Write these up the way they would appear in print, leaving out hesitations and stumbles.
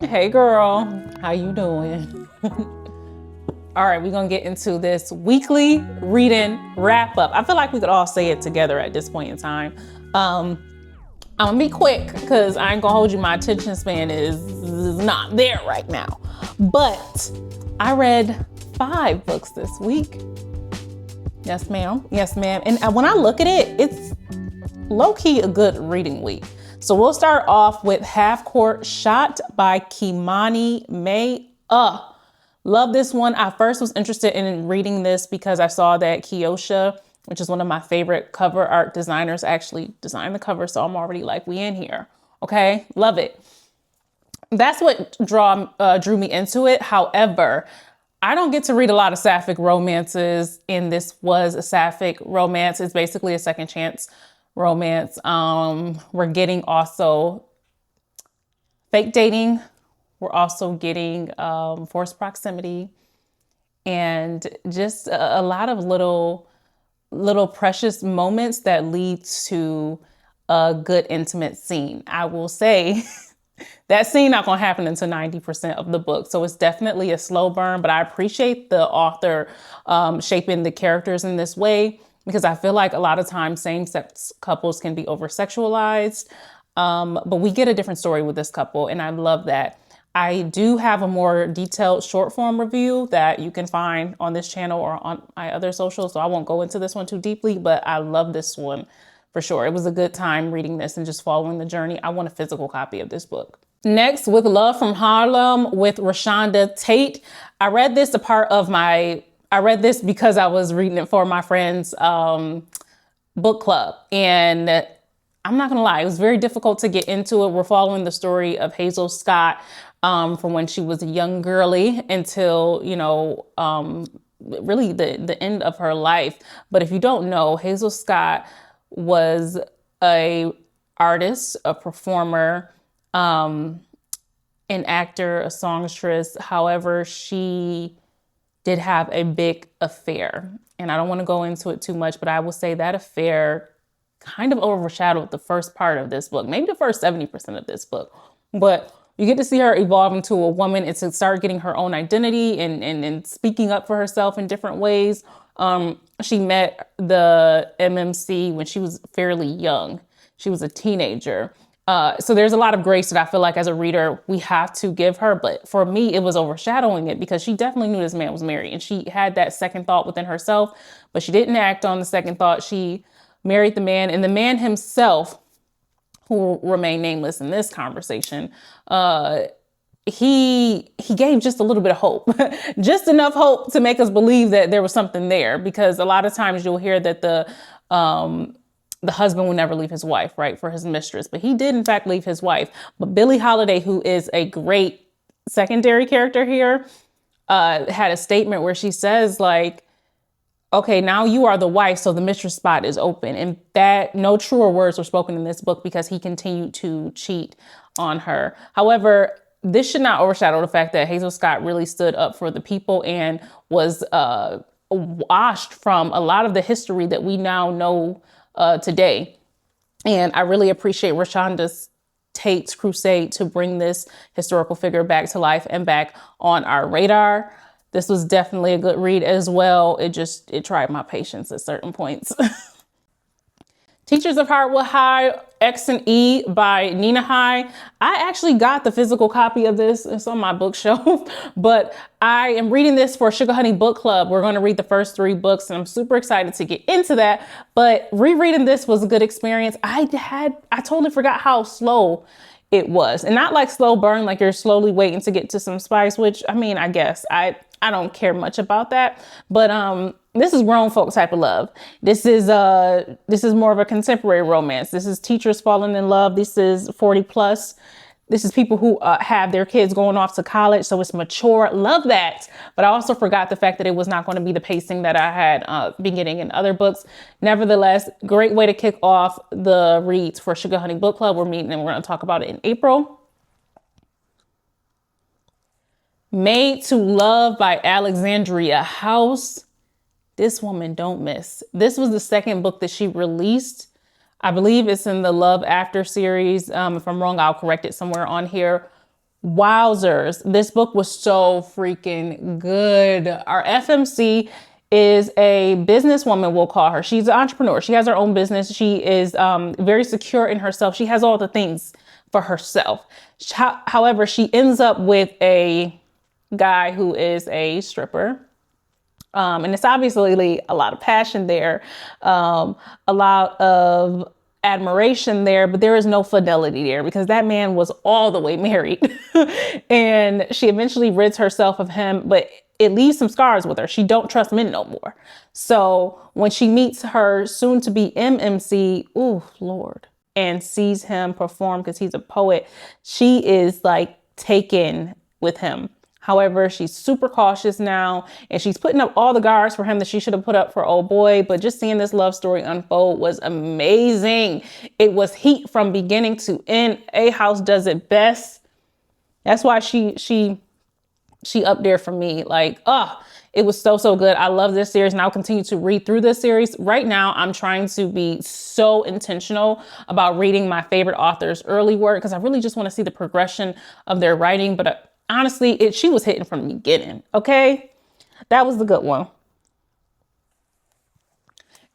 Hey girl, how you doing? All right, we're gonna get into this weekly reading wrap up. I feel like we could all say it together at this point in time. Um, I'm gonna be quick because I ain't gonna hold you. My attention span is not there right now. But I read 5 books this week. Yes, ma'am. Yes, ma'am. And when I look at it, it's low-key a good reading week. So we'll start off with Half Court Shot by Kimani May. Love this one. I first was interested in reading this because I saw that Kiosha, which is one of my favorite cover art designers, actually designed the cover. So I'm already like, we in here. Okay, love it. That's what drew me into it. However, I don't get to read a lot of sapphic romances, and this was a sapphic romance. It's basically a second chance romance. We're getting also fake dating. We're also getting forced proximity, and just a lot of little precious moments that lead to a good intimate scene. I will say that scene not gonna happen until 90% of the book. So it's definitely a slow burn, but I appreciate the author shaping the characters in this way, because I feel like a lot of times same-sex couples can be over-sexualized. But we get a different story with this couple, and I love that. I do have a more detailed short form review that you can find on this channel or on my other socials, so I won't go into this one too deeply, but I love this one for sure. It was a good time reading this and just following the journey. I want a physical copy of this book. Next, With Love from Harlem with ReShonda Tate. I read this because I was reading it for my friend's book club. And I'm not gonna lie, it was very difficult to get into it. We're following the story of Hazel Scott from when she was a young girly until, really the end of her life. But if you don't know, Hazel Scott was a artist, a performer, an actor, a songstress. However, she did have a big affair. And I don't want to go into it too much, but I will say that affair kind of overshadowed the first part of this book, maybe the first 70% of this book. But you get to see her evolve into a woman and to start getting her own identity and speaking up for herself in different ways. She met the MMC when she was fairly young. She was a teenager. So there's a lot of grace that I feel like as a reader, we have to give her. But for me, it was overshadowing it because she definitely knew this man was married and she had that second thought within herself, but she didn't act on the second thought. She married the man, and the man himself, who will remain nameless in this conversation, he gave just a little bit of hope, just enough hope to make us believe that there was something there. Because a lot of times you'll hear that the husband will never leave his wife, right, for his mistress, but he did in fact leave his wife. But Billie Holiday, who is a great secondary character here, had a statement where she says, like, okay, now you are the wife, so the mistress spot is open. And that no truer words were spoken in this book because he continued to cheat on her. However, this should not overshadow the fact that Hazel Scott really stood up for the people and was washed from a lot of the history that we now know today. And I really appreciate ReShonda Tate's crusade to bring this historical figure back to life and back on our radar. This was definitely a good read as well. It tried my patience at certain points. Teachers of Hardwood High, X and E by Nina High. I actually got the physical copy of this. It's on my bookshelf, but I am reading this for Sugar Honey Book Club. We're going to read the first 3 books and I'm super excited to get into that. But rereading this was a good experience. I totally forgot how slow it was, and not like slow burn, like you're slowly waiting to get to some spice, which I mean, I guess I don't care much about that, but this is grown folk type of love. This is more of a contemporary romance. This is teachers falling in love. This is 40 plus. This is people who have their kids going off to college, so it's mature. Love that. But I also forgot the fact that it was not going to be the pacing that I had been getting in other books. Nevertheless, great way to kick off the reads for Sugar Honey Book Club. We're meeting and we're going to talk about it in April. Made to Love by Alexandria House. This woman don't miss. This was the second book that she released. I believe it's in the Love After series. If I'm wrong, I'll correct it somewhere on here. Wowzers. This book was so freaking good. Our FMC is a businesswoman, we'll call her. She's an entrepreneur. She has her own business. She is very secure in herself. She has all the things for herself. However, she ends up with a guy who is a stripper. And it's obviously a lot of passion there, a lot of admiration there, but there is no fidelity there because that man was all the way married. And she eventually rids herself of him, but it leaves some scars with her. She don't trust men no more. So when she meets her soon to be MMC, ooh, Lord, and sees him perform because he's a poet, she is like taken with him. However, she's super cautious now and she's putting up all the guards for him that she should have put up for old boy. But just seeing this love story unfold was amazing. It was heat from beginning to end. A House does it best. That's why she up there for me. Like, it was so good. I love this series and I'll continue to read through this series. Right now, I'm trying to be so intentional about reading my favorite authors' early work because I really just want to see the progression of their writing. But honestly, she was hitting from the beginning. Okay, that was the good one.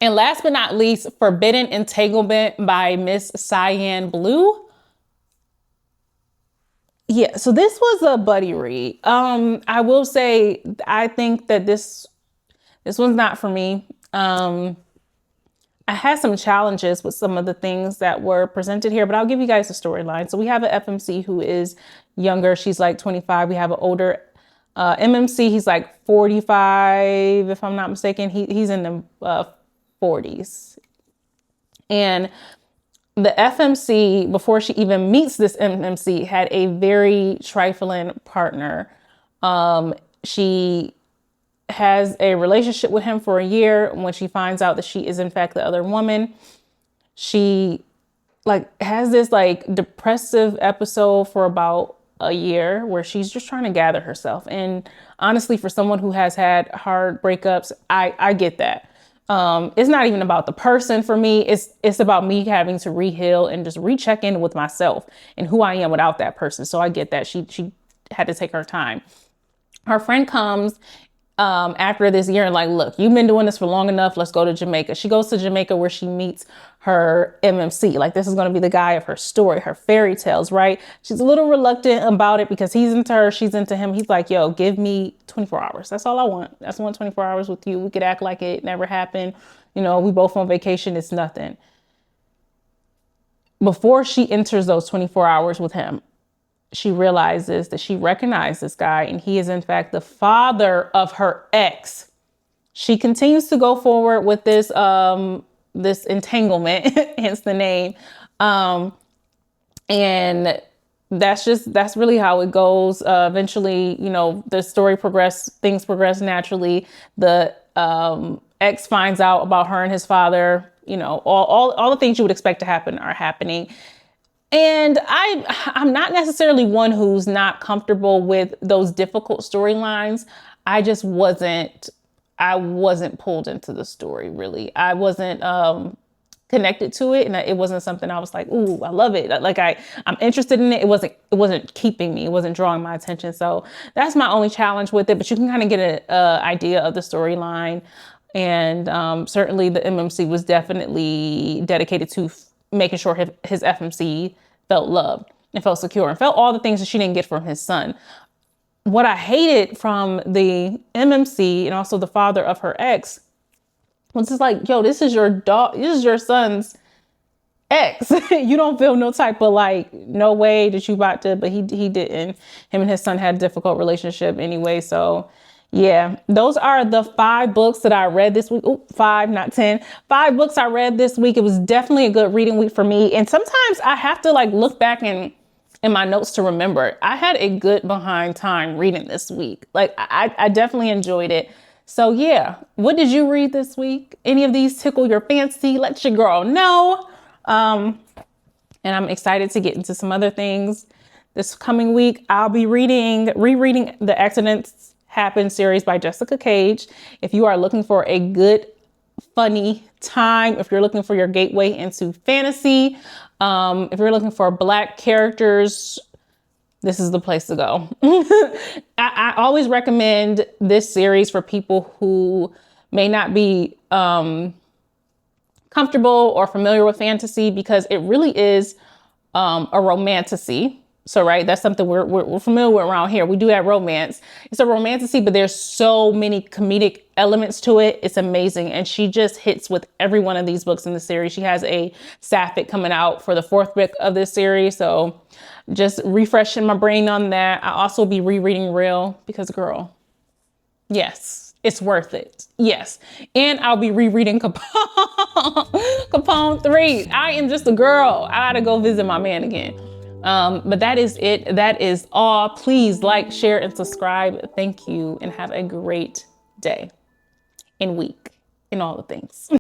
And last but not least, Forbidden Entanglement by Miss Cyan Bleu. Yeah, so this was a buddy read. I will say, I think that this one's not for me. I had some challenges with some of the things that were presented here, but I'll give you guys a storyline. So we have an FMC who is younger. She's like 25. We have an older MMC. He's like 45, if I'm not mistaken. He's in the 40s. And the FMC, before she even meets this MMC, had a very trifling partner. She has a relationship with him for a year. When she finds out that she is in fact the other woman, she like has this like depressive episode for about a year where she's just trying to gather herself. And honestly, for someone who has had hard breakups, I get that. It's not even about the person for me. It's about me having to re-heal and just recheck in with myself and who I am without that person. So I get that she had to take her time. Her friend comes after this year and like, look, you've been doing this for long enough. Let's go to Jamaica. She goes to Jamaica where she meets her MMC. Like, this is going to be the guy of her story, her fairy tales, right? She's a little reluctant about it because he's into her. She's into him. He's like, yo, give me 24 hours. That's all I want. I just want 24 hours with you. We could act like it never happened. You know, we both on vacation. It's nothing. Before she enters those 24 hours with him, she realizes that she recognized this guy and he is in fact the father of her ex. She continues to go forward with this, this entanglement, hence the name. And that's really how it goes. Eventually, you know, the story things progress naturally. The ex finds out about her and his father, you know, all the things you would expect to happen are happening. And I'm not necessarily one who's not comfortable with those difficult storylines. I just wasn't pulled into the story, really. I wasn't connected to it, and it wasn't something I was like, ooh, I love it. Like I'm interested in it. It wasn't keeping me. It wasn't drawing my attention. So that's my only challenge with it. But you can kind of get an idea of the storyline. And certainly the MMC was definitely dedicated to making sure his FMC felt loved and felt secure and felt all the things that she didn't get from his son. What I hated from the MMC and also the father of her ex was just like, yo, this is your son's ex. You don't feel no type of like, no way that you about to, but he didn't. Him and his son had a difficult relationship anyway. So yeah, those are the 5 books that I read this week. Oh, 5, not 10. 5 books I read this week. It was definitely a good reading week for me. And sometimes I have to like look back in my notes to remember. I had a good behind time reading this week. Like I definitely enjoyed it. So yeah, what did you read this week? Any of these tickle your fancy? Let your girl know. And I'm excited to get into some other things this coming week. I'll be rereading The Accidents Happen series by Jessica Cage. If you are looking for a good, funny time, if you're looking for your gateway into fantasy, if you're looking for Black characters this is the place to go. I always recommend this series for people who may not be comfortable or familiar with fantasy, because it really is a romantasy. So, right, that's something we're familiar with around here. We do have romance. It's a romantasy, but there's so many comedic elements to it. It's amazing. And she just hits with every one of these books in the series. She has a sapphic coming out for the 4th book of this series. So just refreshing my brain on that. I also be rereading Real because, girl, yes, it's worth it. Yes. And I'll be rereading Capone, Capone 3. I am just a girl. I gotta go visit my man again. But that is it. That is all. Please like, share, and subscribe. Thank you, and have a great day and week and all the things.